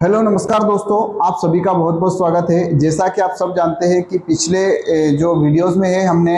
Hello नमस्कार दोस्तों, आप सभी का बहुत बहुत स्वागत है। जैसा कि आप सब जानते हैं कि पिछले जो वीडियोस में है हमने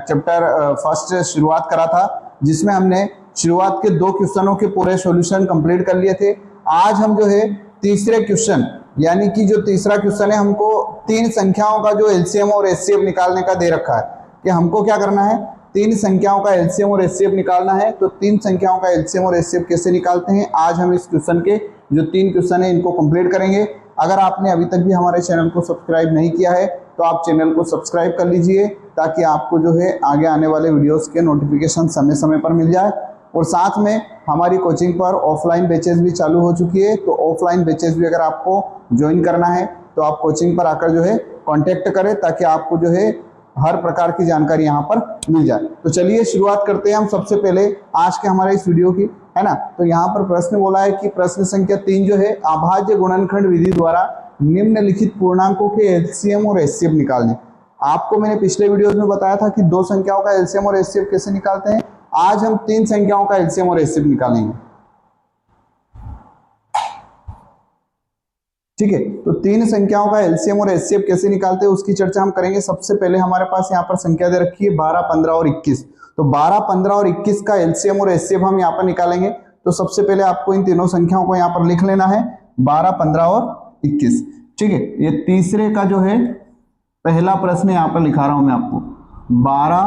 चैप्टर फर्स्ट शुरुआत करा था, जिसमें हमने शुरुआत के 2 क्वेश्चनों के पूरे सॉल्यूशन कंप्लीट कर लिए थे। आज हम जो है तीसरे क्वेश्चन यानी कि जो तीसरा क्वेश्चन है, हमको 3 संख्याओं का जो एलसीएम और एचसीएफ निकालने का दे रखा है कि हमको क्या करना है, 3 संख्याओं का एलसीएम और एचसीएफ निकालना है। तो 3 संख्याओं का एलसीएम और एचसीएफ कैसे निकालते हैं, आज हम इस क्वेश्चन के जो 3 क्वेश्चन है इनको कंप्लीट करेंगे। अगर आपने अभी तक भी हमारे चैनल को सब्सक्राइब नहीं किया है तो आप चैनल को सब्सक्राइब कर लीजिए, ताकि आपको जो है आगे आने वाले वीडियोस के नोटिफिकेशन समय समय पर मिल जाए। और साथ में हमारी कोचिंग पर ऑफलाइन बैचेस भी चालू हो चुकी है, तो ऑफलाइन बैचेस भी अगर आपको ज्वाइन करना है तो आप कोचिंग पर आकर जो है कॉन्टेक्ट करें, ताकि आपको जो है हर प्रकार की जानकारी यहाँ पर मिल जाए। तो चलिए शुरुआत करते हैं हम सबसे पहले आज के हमारे इस वीडियो की, है ना। तो यहाँ पर प्रश्न बोला है कि प्रश्न संख्या 3 जो है, अभाज्य गुणनखंड विधि द्वारा निम्नलिखित पूर्णांकों के एलसीएम और एचसीएफ निकालने। आपको मैंने पिछले वीडियोस में बताया था कि 2 संख्याओं का एलसीएम और एचसीएफ कैसे निकालते हैं। आज हम 3 संख्याओं का एलसीएम और एचसीएफ निकालेंगे, ठीक है। तो 3 संख्याओं का एलसीएम और एचसीएफ कैसे निकालते हैं उसकी चर्चा हम करेंगे। सबसे पहले हमारे पास यहाँ पर संख्या दे रखी है 12, 15 और 21। तो 12, 15 और 21 का एलसीएम और एचसीएफ हम यहाँ पर निकालेंगे। तो सबसे पहले आपको इन तीनों संख्याओं को यहाँ पर लिख लेना है, 12, 15 और 21, ठीक है। ये तीसरे का जो है पहला प्रश्न यहाँ पर लिखा रहा हूं मैं आपको, 12,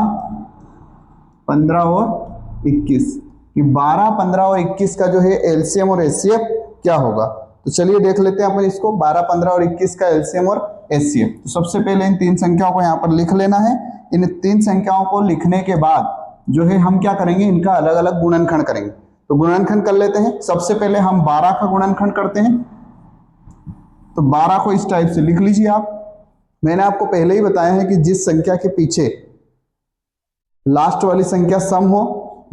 15 और 21 कि 12, 15 और 21 का जो है एलसीएम और एचसीएफ क्या होगा। तो चलिए देख लेते हैं अपन इसको, 12, 15 और 21 का एलसीएम और एचसीएफ। तो सबसे पहले इन 3 संख्याओं को यहाँ पर लिख लेना है। इन 3 संख्याओं को लिखने के बाद जो है हम क्या करेंगे, इनका अलग अलग गुणनखंड करेंगे। तो गुणनखंड कर लेते हैं। सबसे पहले हम 12 का गुणनखंड करते हैं। तो 12 को इस टाइप से लिख लीजिए आप। मैंने आपको पहले ही बताया है कि जिस संख्या के पीछे लास्ट वाली संख्या सम हो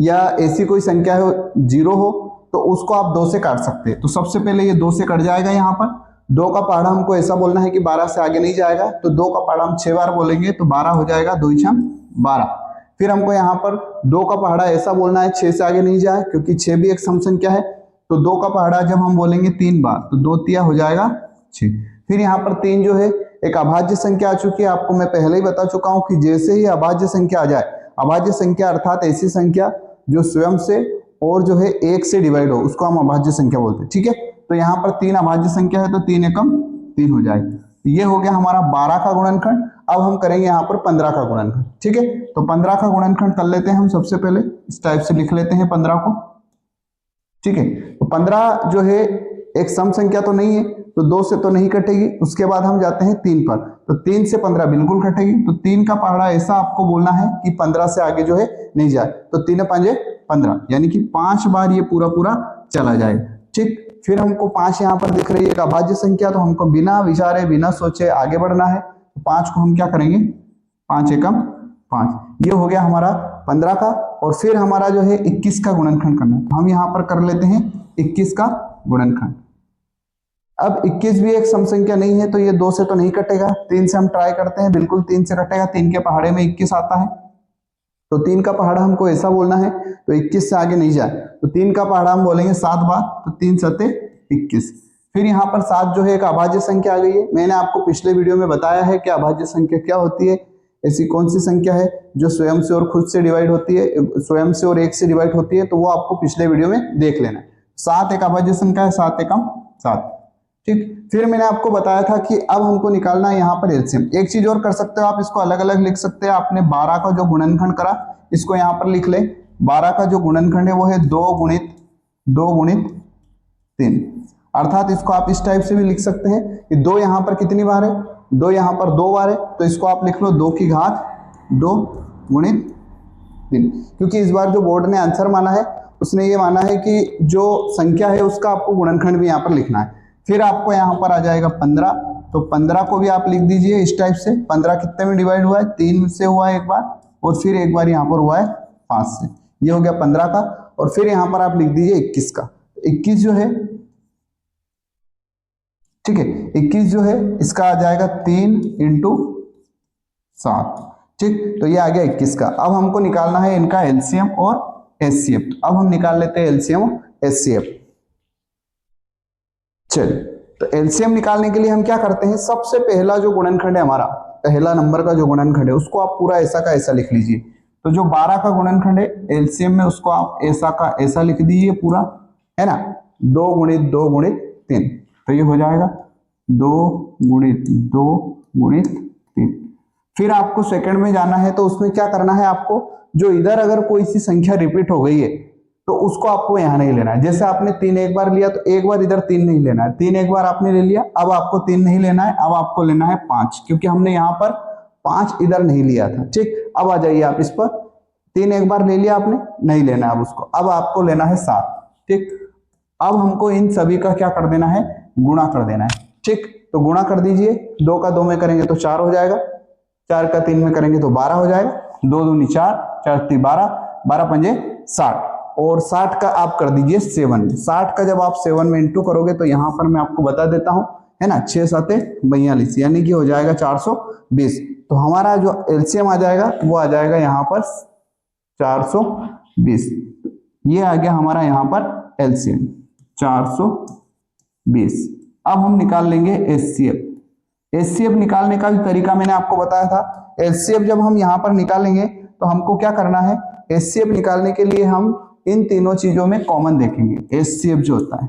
या ऐसी कोई संख्या हो 0 हो तो उसको आप 2 से काट सकते हैं। तो सबसे पहले ये 2 से कट जाएगा। यहाँ पर 2 का पहाड़ा हमको ऐसा बोलना है कि 12 से आगे नहीं जाएगा। तो 2 का पहाड़ा हम 6 बार बोलेंगे तो 12 हो जाएगा, 2 × 12। फिर हमको यहाँ पर 2 का पहाड़ा ऐसा बोलना है 6 से आगे नहीं जाए, क्योंकि 6 भी एक सम संख्या है। तो 2 का पहाड़ा जब हम बोलेंगे 3 बार तो 2 तिया हो जाएगा 6। फिर यहाँ पर 3 जो है एक अभाज्य संख्या आ चुकी है। आपको मैं पहले ही बता चुका हूं कि जैसे ही अभाज्य संख्या आ जाए, अभाज्य संख्या अर्थात ऐसी संख्या जो स्वयं से और जो है 1 से डिवाइड हो, उसको हम अभाज्य संख्या बोलते हैं, ठीक है। तो यहाँ पर 3 अभाज्य संख्या है तो 3 एकम 3 हो जाएगी। ये हो गया हमारा 12 का गुणनखंड। अब हम करेंगे यहाँ पर 15 का गुणनखंड, ठीक है। तो 15 का गुणनखंड कर लेते हैं हम। सबसे पहले इस टाइप से लिख लेते हैं 15 को, ठीक है। तो 15 जो है एक सम संख्या तो नहीं है, तो 2 से तो नहीं कटेगी। उसके बाद हम जाते हैं 3 पर, तो 3 से 15 बिल्कुल कटेगी। तो 3 का पहाड़ा ऐसा आपको बोलना है कि 15 से आगे जो है नहीं जाए। तो 3 5 15 यानी कि 5 बार ये पूरा पूरा चला जाएगा, ठीक। फिर हमको 5 यहाँ पर दिख रही है एक अभाज्य संख्या, तो हमको बिना विचारे बिना सोचे आगे बढ़ना है। तो 5 को हम क्या करेंगे, 5 एकम 5। ये हो गया हमारा 15 का। और फिर हमारा जो है 21 का गुणनखंड करना है। तो हम यहाँ पर कर लेते हैं 21 का गुणनखंड। अब 21 भी एक सम संख्या नहीं है, तो ये 2 से तो नहीं कटेगा। 3 से हम ट्राई करते हैं, बिल्कुल 3 से कटेगा। 3 के पहाड़े में 21 आता है, तो 3 का पहाड़ा हमको ऐसा बोलना है तो 21 से आगे नहीं जाए। तो 3 का पहाड़ा हम बोलेंगे 7 बार, तो 3 7 21। फिर यहाँ पर 7 जो है एक अभाज्य संख्या आ गई है। मैंने आपको पिछले वीडियो में बताया है कि अभाज्य संख्या क्या होती है। ऐसी कौन सी संख्या है जो स्वयं से और खुद से डिवाइड होती है, स्वयं से और 1 से डिवाइड होती है, तो वो आपको पिछले वीडियो में देख लेना है। 7 एक अभाज्य संख्या है, 7 एकम 7, ठीक। फिर मैंने आपको बताया था कि अब हमको निकालना है यहाँ पर एलसीएम। एक चीज और कर सकते हो आप, इसको अलग अलग लिख सकते हैं। आपने 12 का जो गुणनखंड करा इसको यहाँ पर लिख ले। 12 का जो गुणनखंड है वो है 2 × 3, अर्थात इसको आप इस टाइप से भी लिख सकते हैं कि 2 यहाँ पर कितनी बार है, 2 यहाँ पर 2 बार है। तो इसको आप लिख लो 2 की घात 2 × 3, क्योंकि इस बार जो बोर्ड ने आंसर माना है उसने ये माना है कि जो संख्या है उसका आपको गुणनखंड भी यहाँ पर लिखना है। फिर आपको यहाँ पर आ जाएगा 15, तो 15 को भी आप लिख दीजिए इस टाइप से। 15 कितने में डिवाइड हुआ है, 3 से हुआ है एक बार, और फिर एक बार यहाँ पर हुआ है 5 से। ये हो गया 15 का। और फिर यहाँ पर आप लिख दीजिए 21 का। 21 जो है, ठीक है, 21 जो है इसका आ जाएगा 3 × 7, ठीक। तो ये आ गया 21 का। अब हमको निकालना है इनका एलसीएम और एचसीएफ। अब हम निकाल लेते हैं एलसीएम और एचसीएफ। चलिए तो एलसीएम निकालने के लिए हम क्या करते हैं, सबसे पहला जो गुणनखंड है हमारा, पहला नंबर का जो गुणनखंड है उसको आप पूरा ऐसा का ऐसा लिख लीजिए। तो जो 12 का गुणनखंड है एलसीएम में उसको आप ऐसा का ऐसा लिख दीजिए पूरा, है ना, 2 गुणित 2 गुणित 3, तो ये हो जाएगा 2 गुणित 2 गुणित 3। फिर आपको सेकंड में जाना है तो उसमें क्या करना है आपको, जो इधर अगर कोई सी संख्या रिपीट हो गई है तो उसको आपको यहां नहीं लेना है। जैसे आपने 3 एक बार लिया तो एक बार इधर 3 नहीं लेना है, 3 एक बार आपने ले लिया, अब आपको 3 नहीं लेना है, अब आपको लेना है 5, क्योंकि हमने यहाँ पर 5 इधर नहीं लिया था। ठीक, अब आ जाइए आप इस पर, 3 एक बार ले लिया आपने, नहीं लेना है अब उसको, अब आपको लेना है 7। ठीक, अब हमको इन सभी का क्या कर देना है, गुणा कर देना है। ठीक, तो गुणा कर दीजिए, 2 का 2 में करेंगे तो 4 हो जाएगा, 4 का 3 में करेंगे तो 12 हो जाएगा, 2 दूनी 4, 4 3 12, 12 पंजे 60, और 60 का आप कर दीजिए 7 में। 60 का जब आप 7 में इंटू करोगे तो यहां पर मैं आपको बता देता हूं, है ना, 6 7 42, यानी कि हो जाएगा 420। तो हमारा जो एलसीएम आ जाएगा वो आ जाएगा यहाँ पर 420। ये आ गया हमारा यहाँ पर एलसीएम 420। अब हम निकाल लेंगे एचसीएफ। एचसीएफ निकालने का भी तरीका मैंने आपको बताया था। एचसीएफ जब हम यहाँ पर निकालेंगे तो हमको क्या करना है, एचसीएफ निकालने के लिए हम इन तीनों चीजों में कॉमन देखेंगे। एचसीएफ जो होता है,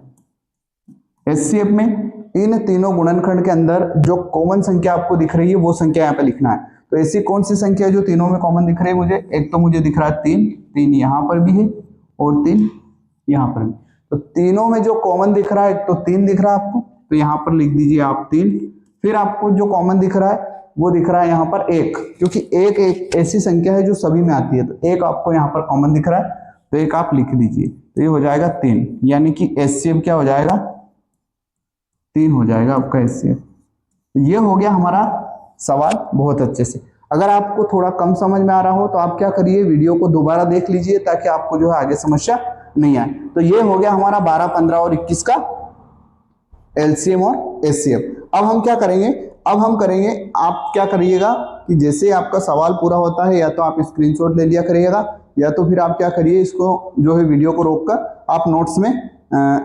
एचसीएफ में इन तीनों गुणनखंड के अंदर जो कॉमन संख्या आपको दिख रही है वो संख्या यहाँ पे लिखना है। तो ऐसी कौन सी संख्या है जो तीनों में कॉमन दिख रही है मुझे, एक तो मुझे दिख रहा है 3, 3 यहाँ पर भी है और 3 यहाँ पर भी। तो तीनों में जो कॉमन दिख रहा है, एक तो 3 दिख रहा है आपको, तो यहाँ पर लिख दीजिए आप 3। फिर आपको जो कॉमन दिख रहा है वो दिख रहा है यहाँ पर 1, क्योंकि एक ऐसी संख्या है जो सभी में आती है, तो 1 आपको यहाँ पर कॉमन दिख रहा है, तो 1 आप लिख दीजिए, तो ये हो जाएगा 3, यानी कि एचसीएफ क्या हो जाएगा, 3 हो जाएगा आपका एचसीएफ। तो ये हो गया हमारा सवाल बहुत अच्छे से। अगर आपको थोड़ा कम समझ में आ रहा हो तो आप क्या करिए, वीडियो को दोबारा देख लीजिए ताकि आपको जो है आगे समस्या नहीं आए। तो ये हो गया हमारा 12, 15 और 21 का एलसीएम और एचसीएफ। अब हम क्या करेंगे, अब हम करेंगे, आप क्या करिएगा कि जैसे आपका सवाल पूरा होता है या तो आप स्क्रीनशॉट ले लिया करिएगा, या तो फिर आप क्या करिए, इसको जो है वीडियो को रोककर आप नोट्स में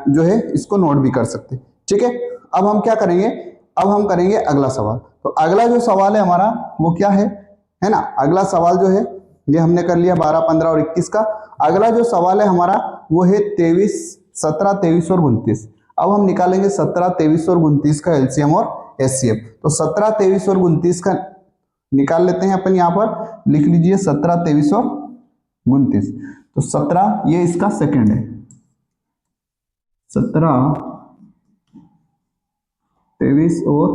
जो है इसको नोट भी कर सकते हैं। ठीक है, अब हम क्या करेंगे, अब हम करेंगे अगला सवाल। तो अगला जो सवाल है हमारा वो क्या है ना, अगला सवाल जो है ये हमने कर लिया 12, 15 और 21 का। अगला जो सवाल है हमारा वो है 23, 17, 23 और 29। अब हम निकालेंगे 17, 23 और 29 का एलसीएम और एचसीएफ। तो 17, 23 और 29 का निकाल लेते हैं अपन, यहाँ पर लिख लीजिए 17, 23 और 29। तो 17 ये इसका सेकंड है, 17, 23 और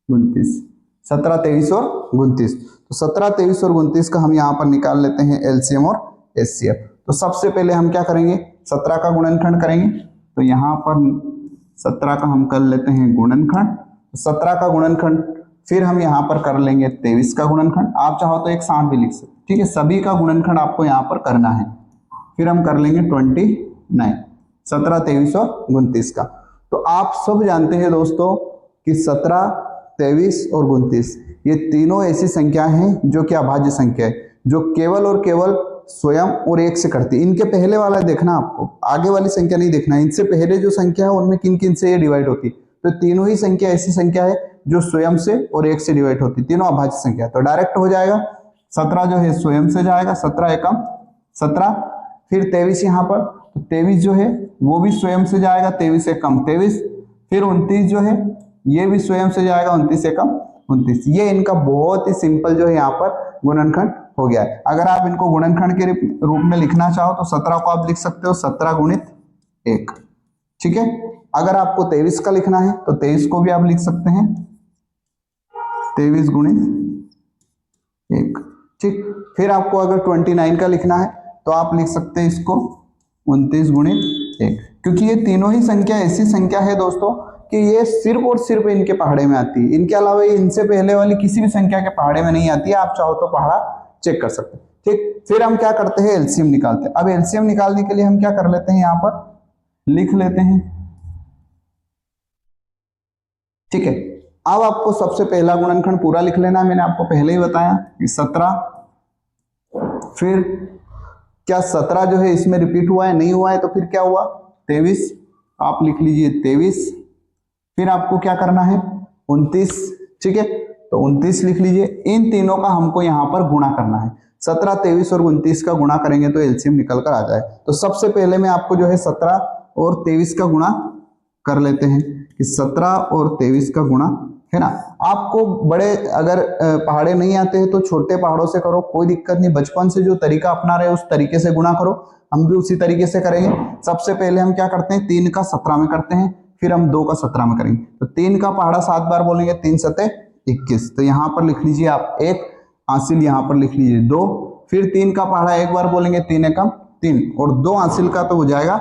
29, 17, 23 और 29। तो 17, 23 और 29 का हम यहाँ पर निकाल लेते हैं एलसीएम और एचसीएफ। तो सबसे पहले हम क्या करेंगे, 17 का गुणनखंड करेंगे। तो यहाँ पर 17 का हम कर लेते हैं गुणनखंड, 17 का गुणनखंड, फिर हम यहाँ पर कर लेंगे 23 का गुणनखंड। आप चाहो तो एक साथ भी लिख सकते, ठीक है, सभी का गुणनखंड आपको यहाँ पर करना है। फिर हम कर लेंगे 29, 17, 23 और 29 का। तो आप सब जानते हैं दोस्तों कि 17, 23 और 29 ये तीनों ऐसी संख्या हैं जो कि अभाज्य संख्या है, जो केवल और केवल स्वयं और 1 से करती है। इनके पहले वाला देखना, आपको आगे वाली संख्या नहीं देखना है, इनसे पहले जो संख्या है उनमें किन किन से ये डिवाइड होती है। तो तीनों ही संख्या ऐसी संख्या है जो स्वयं से और 1 से डिवाइड होती है, तीनों अभाज्य संख्या। तो डायरेक्ट हो जाएगा 17 जो है स्वयं से जाएगा, 17 एकम 17, फिर 23 यहाँ पर, तो 23 जो है वो भी स्वयं से जाएगा, 23 एकम 23, फिर 29 जो है ये भी स्वयं से जाएगा, 29 एकम 29। ये इनका बहुत ही सिंपल जो है यहाँ पर गुणनखंड हो गया है। अगर आप इनको गुणनखंड के रूप में लिखना चाहो तो 17 को आप लिख सकते हो 17 गुणित 1, ठीक है। अगर आपको 23 का लिखना है तो 23 को भी आप लिख सकते हैं 23 गुणित 1, ठीक। फिर आपको अगर 29 का लिखना है तो आप लिख सकते हैं इसको 29 गुणित 1, क्योंकि ये तीनों ही संख्या ऐसी संख्या है दोस्तों कि ये सिर्फ और सिर्फ इनके पहाड़े में आती है। इनके अलावा ये इनसे पहले वाली किसी भी संख्या के पहाड़े में नहीं आती है। आप चाहो तो पहाड़ा चेक कर सकते हैं, ठीक। फिर हम क्या करते हैं, एलसीएम निकालते हैं। अब एलसीएम निकालने के लिए हम क्या कर लेते हैं, यहाँ पर लिख लेते हैं, ठीक है। अब आपको सबसे पहला गुणनखंड पूरा लिख लेना है, मैंने आपको पहले ही बताया कि 17, फिर क्या 17 जो है इसमें रिपीट हुआ है, नहीं हुआ है, तो फिर क्या हुआ 23, आप लिख लीजिए 23, फिर आपको क्या करना है 29, ठीक है, तो 29 लिख लीजिए। इन तीनों का हमको यहाँ पर गुणा करना है, 17, 23 और 29 का गुणा करेंगे तो एलसीएम निकल कर आ जाए। तो सबसे पहले मैं आपको जो है 17 और 23 का गुणा कर लेते हैं कि 17 और 23 का गुणा है ना। आपको बड़े अगर पहाड़े नहीं आते हैं तो छोटे पहाड़ों से करो, कोई दिक्कत नहीं। बचपन से जो तरीका अपना रहे उस तरीके से गुणा करो, हम भी उसी तरीके से करेंगे। सबसे पहले हम क्या करते हैं 3 का 17 में करते हैं, फिर हम 2 का 17 में करेंगे। तो 3 का पहाड़ा 7 बार बोलेंगे, 3 सते 21, तो यहाँ पर लिख लीजिए आप 1, हासिल यहाँ पर लिख लीजिए 2, फिर 3 का पहाड़ा एक बार बोलेंगे, 3 एकम 3 और 2 हासिल का तो हो जाएगा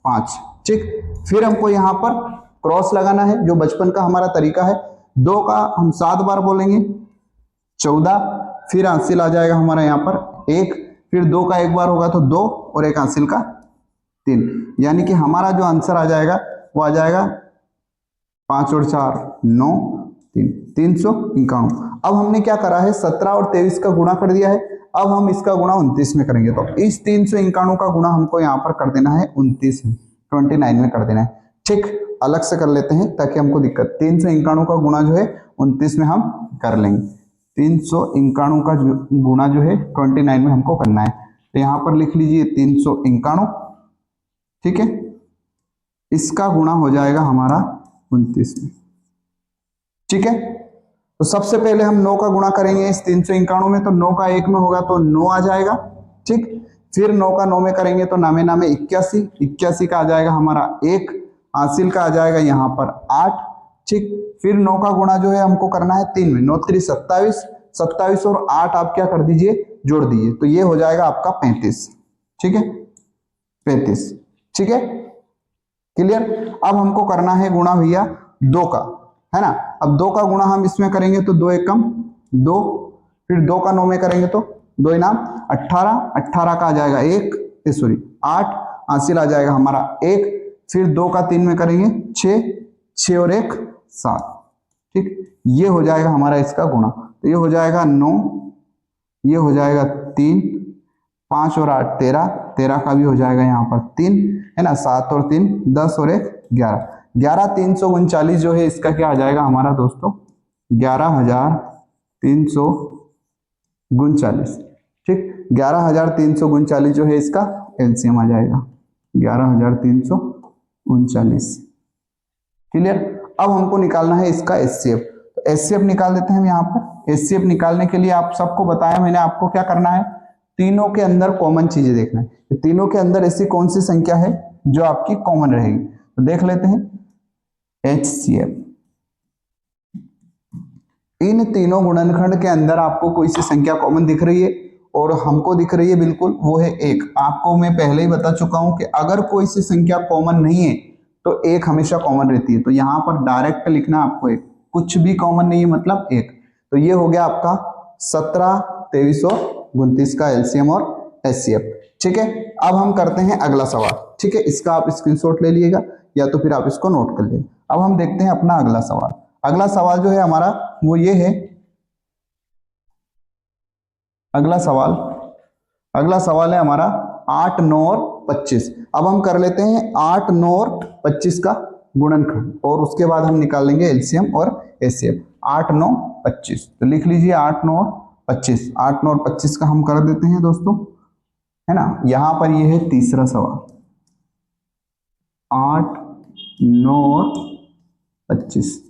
5, ठीक। फिर हमको यहाँ पर क्रॉस लगाना है जो बचपन का हमारा तरीका है। 2 का हम 7 बार बोलेंगे 14, फिर हासिल आ जाएगा हमारा यहाँ पर 1, फिर 2 का एक बार होगा तो 2 और 1 हासिल का 3, यानी कि हमारा जो आंसर आ जाएगा वो आ जाएगा 5 और 4 9 3 351। अब हमने क्या करा है 17 और 23 का गुणा कर दिया है, अब हम इसका गुणा 29 में करेंगे। तो इस 351 का गुणा हमको यहाँ पर कर देना है 29 में, 29 में कर देना है, ठीक। अलग से कर लेते हैं ताकि हमको दिक्कत, 351 का गुणा जो है 29 में हम कर लेंगे। 351 का गुणा जो है 29 में हमको करना है, तो यहाँ पर लिख लीजिए 351, ठीक है। इसका गुणा हो जाएगा हमारा 29 में, ठीक है। तो सबसे पहले हम 9 का गुणा करेंगे इस 351 में, तो 9 का 1 में होगा तो 9 आ जाएगा, ठीक। फिर 9 का 9 में करेंगे तो नामे नामे 81, 81 का आ जाएगा हमारा 1, हासिल का आ जाएगा यहाँ पर 8, ठीक। फिर 9 का गुणा जो है हमको करना है 3 में, 9 3 27, 27 और 8 आप क्या कर दीजिए जोड़ दीजिए, तो ये हो जाएगा आपका 35, ठीक है, 35, ठीक है, क्लियर। अब हमको करना है गुणा भैया 2 का, है ना। अब 2 का गुणा हम इसमें करेंगे तो 2 एकम 2, फिर 2 का 9 में करेंगे तो 2 इनाम 18, 18 का आ जाएगा 1 सॉरी 8, हासिल आ जाएगा हमारा 1, फिर 2 का 3 में करेंगे 6, 6 और 1 7, ठीक। ये हो जाएगा हमारा इसका गुणा, तो ये हो जाएगा 9, ये हो जाएगा 3, 5 और 8 13, 13 का भी हो जाएगा यहाँ पर 3, है ना, 7 और 3 10 और 1 11, 11,339 जो है इसका क्या आ जाएगा हमारा दोस्तों 11,339, ठीक। 11,339 जो है इसका एलसीएम आ जाएगा 11,339, क्लियर। अब हमको निकालना है इसका एचसीएफ, तो एचसीएफ निकाल देते हैं हम यहाँ पर। एचसीएफ निकालने के लिए आप सबको बताया मैंने आपको क्या करना है, तीनों के अंदर कॉमन चीजें देखना है, तीनों के अंदर ऐसी कौन सी संख्या है जो आपकी कॉमन रहेगी, तो देख लेते हैं HCF। इन तीनों गुणनखंड के अंदर आपको कोई सी संख्या कॉमन दिख रही है, और हमको दिख रही है बिल्कुल, वो है 1। आपको मैं पहले ही बता चुका हूं कि अगर कोई सी संख्या कॉमन नहीं है तो 1 हमेशा कॉमन रहती है, तो यहां पर डायरेक्ट लिखना आपको 1, कुछ भी कॉमन नहीं है मतलब 1। तो ये हो गया आपका 17, 23 और 29 का एलसीएम और एचसीएफ, ठीक है। अब हम करते हैं अगला सवाल, ठीक है, इसका आप स्क्रीनशॉट ले लीजिएगा या तो फिर आप इसको नोट कर लीजिए। अब हम देखते हैं अपना अगला सवाल। अगला सवाल जो है हमारा वो ये है, अगला सवाल है हमारा 8, 9 और 25। अब हम कर लेते हैं 8, 9 और 25 का गुणनखंड, और उसके बाद हम निकालेंगे एलसीएम और एचसीएफ। 8, 9, 25, तो लिख लीजिए 8, 9 और 25। 8, 9 और 25 का हम कर देते हैं दोस्तों, है ना। यहां पर ये है तीसरा सवाल, 8, 9 और 25,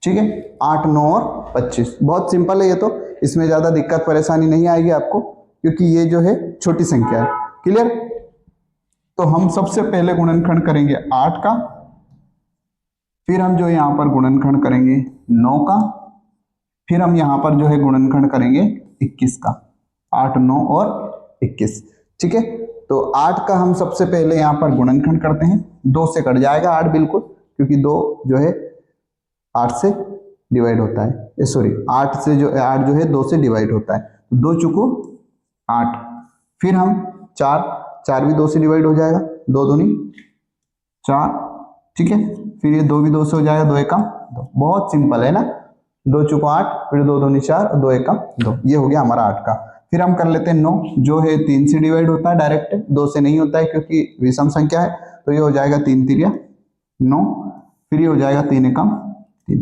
ठीक है। 8, 9 और 25 बहुत सिंपल है ये, तो इसमें ज्यादा दिक्कत परेशानी नहीं आएगी आपको, क्योंकि ये जो है छोटी संख्या है, क्लियर। तो हम सबसे पहले गुणनखंड करेंगे 8 का, फिर हम जो यहां पर गुणनखंड करेंगे 9 का, फिर हम यहां पर जो है गुणनखंड करेंगे 21 का। 8, 9 और 21, ठीक है। तो 8 का हम सबसे पहले यहां पर गुणनखंड करते हैं, 2 से कट जाएगा 8 बिल्कुल, क्योंकि 2 जो है 8 से डिवाइड होता है, सॉरी 8 जो है 2 से डिवाइड होता है, 2 चुको 8, फिर हम 4 भी 2 से डिवाइड हो जाएगा, 2 दूनी 4, ठीक है। फिर ये 2 भी 2 से हो जाएगा, 2 एकम 2, बहुत सिंपल है ना। 2 चुको 8, फिर 2 दूनी 4 और 2 एकम 2, ये हो गया हमारा 8 का। फिर हम कर लेते हैं 9, जो है 3 से डिवाइड होता है डायरेक्ट, 2 से नहीं होता है क्योंकि विषम संख्या है, तो ये हो जाएगा 3 3 9। फिर ये हो जाएगा 3 एकम 3।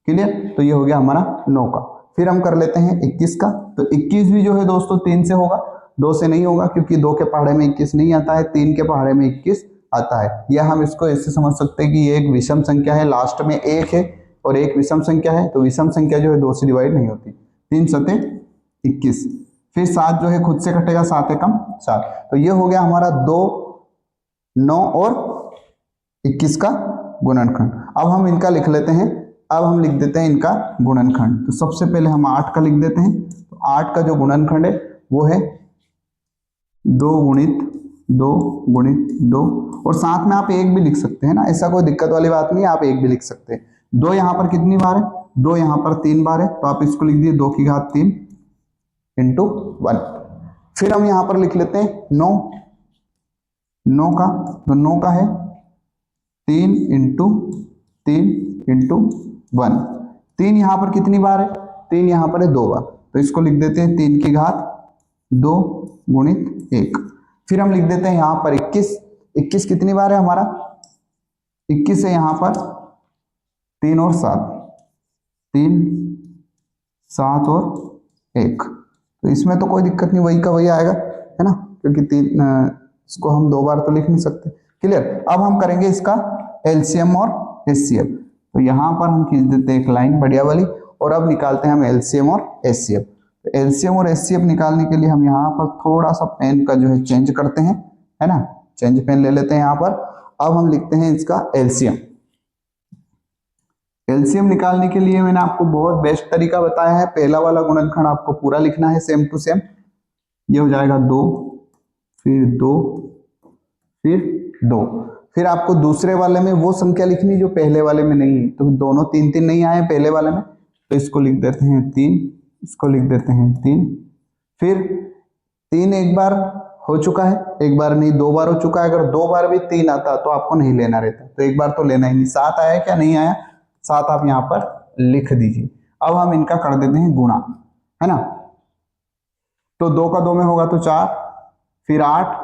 क्लियर? तो ये हो गया हमारा 9 का। फिर हम कर लेते हैं 21 का। तो 21 भी जो है दोस्तों 3 से होगा, 2 से नहीं होगा, क्योंकि 2 के पहाड़े में 21 नहीं आता है, 3 के पहाड़े में 21 आता है। या हम इसको ऐसे समझ सकते हैं कि ये एक विषम संख्या है, लास्ट में 1 है और एक विषम संख्या है, तो विषम संख्या जो है 2 से डिवाइड नहीं होती। 3 सते 21। फिर 7 जो है खुद से कटेगा, 7 एकम 7। तो ये हो गया हमारा 2, 9 और 21 का गुणनखंड। अब हम इनका लिख लेते हैं, अब हम लिख देते हैं इनका गुणनखंड। तो सबसे पहले हम 8 का लिख देते हैं। तो 8 का जो गुणनखंड है वो है 2 गुणित 2 गुणित 2, और साथ में आप 1 भी लिख सकते हैं ना, ऐसा कोई दिक्कत वाली बात नहीं है, आप 1 भी लिख सकते हैं। 2 यहाँ पर कितनी बार है? 2 यहाँ पर 3 बार है, तो आप इसको लिख दिए 2 की घात 3 इंटू 1। फिर हम यहाँ पर लिख लेते हैं 9 का, तो 9 का है 3 इंटू 3 इंटू 1। 3 यहाँ पर कितनी बार है? 3 यहाँ पर है 2 बार, तो इसको लिख देते हैं 3 की घात 2 गुणित 1। फिर हम लिख देते हैं यहाँ पर 21। 21 कितनी बार है हमारा? 21 है यहाँ पर 3 और 7, 3 7 और 1। तो इसमें तो कोई दिक्कत नहीं, वही का वही आएगा, है ना, क्योंकि 3 इसको हम 2 बार तो लिख नहीं सकते। क्लियर? अब हम करेंगे इसका एलसीएम और एचसीएफ। तो यहाँ पर हम खींच देते हैं एक लाइन बढ़िया वाली, और अब निकालते हैं हम एलसीएम और एचसीएफ। तो एलसीएम और एचसीएफ निकालने के लिए हम यहाँ पर थोड़ा सा पेन का जो है चेंज करते हैं, है ना, चेंज पेन ले लेते हैं यहाँ पर। अब हम लिखते हैं इसका एलसीएम। एलसीएम निकालने के लिए मैंने आपको बहुत बेस्ट तरीका बताया है। पहला वाला गुणनखंड आपको पूरा लिखना है सेम टू सेम। ये हो जाएगा 2, फिर 2, फिर 2। फिर आपको दूसरे वाले में वो संख्या लिखनी जो पहले वाले में नहीं है। तो दोनों 3 3 नहीं आए पहले वाले में, तो इसको लिख देते हैं 3, इसको लिख देते हैं 3। फिर 3 एक बार हो चुका है, एक बार नहीं 2 बार हो चुका है। अगर 2 बार भी 3 आता तो आपको नहीं लेना रहता, तो एक बार तो लेना ही नहीं। 7 आया क्या? नहीं आया, 7 आप यहाँ पर लिख दीजिए। अब हम इनका कर देते हैं गुणा, है ना। तो 2 का 2 में होगा तो 4, फिर 8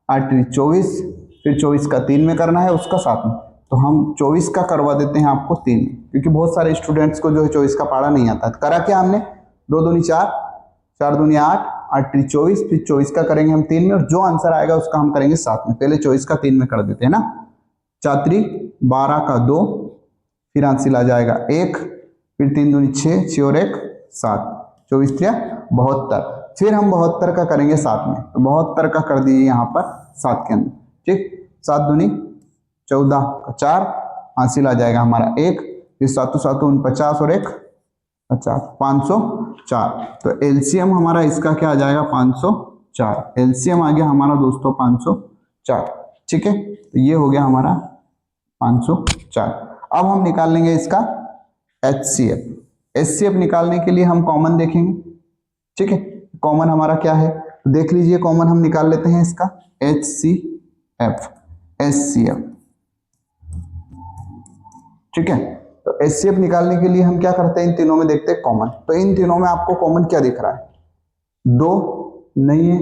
8 24, फिर 24 का 3 में करना है, उसका 7 में। तो हम 24 का करवा देते हैं आपको 3 में, क्योंकि बहुत सारे स्टूडेंट्स को जो है 24 का पढ़ा नहीं आता। करा क्या हमने? 2 दूनी 4, 4 दूनी 8, 8 3 24, फिर 24 का करेंगे हम 3 में, और जो आंसर आएगा उसका हम करेंगे 7 में। पहले 24 का 3 में कर देते हैं ना। 4 3 12 का 2, फिर हासिल आ जाएगा 1, फिर 3 दूनी 6, 6 और 1 7, 24 3 72। फिर हम 72 का करेंगे 7 में, तो 72 का कर दीजिए यहाँ पर 7 के अंदर। ठीक, 7 दूनी 14 का 4, हासिल आ जाएगा हमारा 1, फिर 7 7 49 और 1 50, 504। तो एलसीएम हमारा इसका क्या आ जाएगा? 504। एलसीएम आ गया हमारा दोस्तों 504। ठीक है, तो ये हो गया हमारा 504। अब हम निकाल लेंगे इसका एचसीएफ। एचसीएफ निकालने के लिए हम कॉमन देखेंगे। ठीक है, कॉमन हमारा क्या है? देख लीजिए, कॉमन हम निकाल लेते हैं इसका एचसीएफ, एचसीएफ। ठीक है, तो एचसीएफ निकालने के लिए हम क्या करते हैं? इन तीनों में देखते हैं कॉमन। तो इन तीनों में आपको कॉमन क्या दिख रहा है? 2 नहीं है,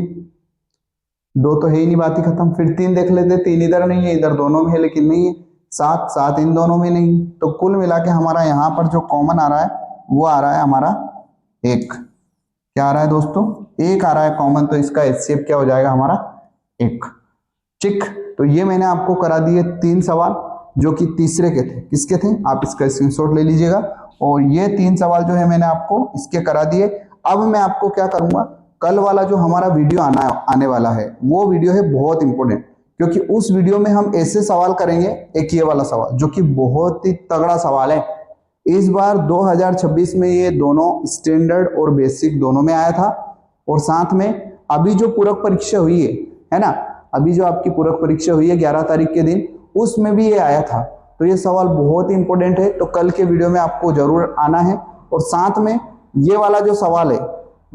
2 तो है ही नहीं, बात ही खत्म। फिर 3 देख लेते, 3 इधर नहीं है, इधर दोनों में है लेकिन नहीं है। 7 7 इन दोनों में नहीं। तो कुल मिला के हमारा यहाँ पर जो कॉमन आ रहा है वो आ रहा है हमारा 1। क्या आ रहा है दोस्तों? 1 आ रहा है कॉमन। तो इसका एचसीएफ क्या हो जाएगा हमारा? 1। ठीक, तो ये मैंने आपको करा दिए 3 सवाल जो कि तीसरे के थे। किसके थे? आप इसका स्क्रीनशॉट ले लीजिएगा। और ये 3 सवाल जो है मैंने आपको इसके करा दिए। अब मैं आपको क्या करूंगा, कल वाला जो हमारा वीडियो आने वाला है वो वीडियो है बहुत इंपॉर्टेंट, क्योंकि उस वीडियो में हम ऐसे सवाल करेंगे। एक ये वाला सवाल जो कि बहुत ही तगड़ा सवाल है। इस बार 2026 में ये दोनों स्टैंडर्ड और बेसिक दोनों में आया था, और साथ में अभी जो पूरक परीक्षा हुई है ना, अभी जो आपकी पूरक परीक्षा हुई है 11 तारीख के दिन, उसमें भी ये आया था। तो ये सवाल बहुत ही इंपॉर्टेंट है, तो कल के वीडियो में आपको जरूर आना है। और साथ में ये वाला जो सवाल है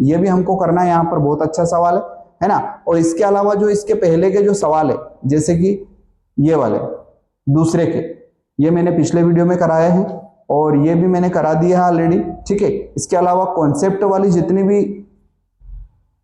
ये भी हमको करना है, यहाँ पर बहुत अच्छा सवाल है ना। और इसके अलावा जो इसके पहले के जो सवाल है, जैसे कि ये वाले दूसरे के, ये मैंने पिछले वीडियो में कराया है और ये भी मैंने करा दिया है ऑलरेडी। ठीक है, इसके अलावा कॉन्सेप्ट वाली जितनी भी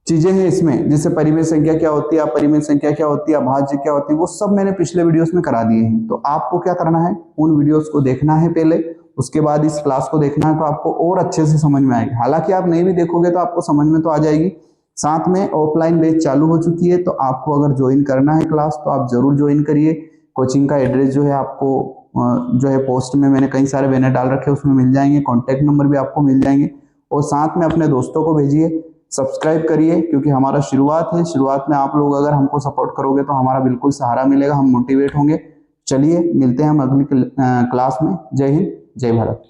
चीजें हैं इसमें, जैसे परिमेय संख्या क्या होती है, अपरिमेय संख्या क्या होती है, अभाज्य क्या होती है, वो सब मैंने पिछले वीडियोस में करा दिए हैं। तो आपको क्या करना है, उन वीडियोस को देखना है पहले, उसके बाद इस क्लास को देखना है, तो आपको और अच्छे से समझ में आएगी। हालांकि आप नहीं भी देखोगे तो आपको समझ में तो आ जाएगी। साथ में ऑफलाइन बैच चालू हो चुकी है, तो आपको अगर ज्वाइन करना है क्लास तो आप जरूर ज्वाइन करिए। कोचिंग का एड्रेस जो है आपको जो है पोस्ट में मैंने कई सारे बैनर डाल रखे हैं, उसमें मिल जाएंगे, कॉन्टैक्ट नंबर भी आपको मिल जाएंगे। और साथ में अपने दोस्तों को भेजिए, सब्सक्राइब करिए, क्योंकि हमारा शुरुआत है। शुरुआत में आप लोग अगर हमको सपोर्ट करोगे तो हमारा बिल्कुल सहारा मिलेगा, हम मोटिवेट होंगे। चलिए मिलते हैं हम अगली क्लास में। जय हिंद, जय भारत।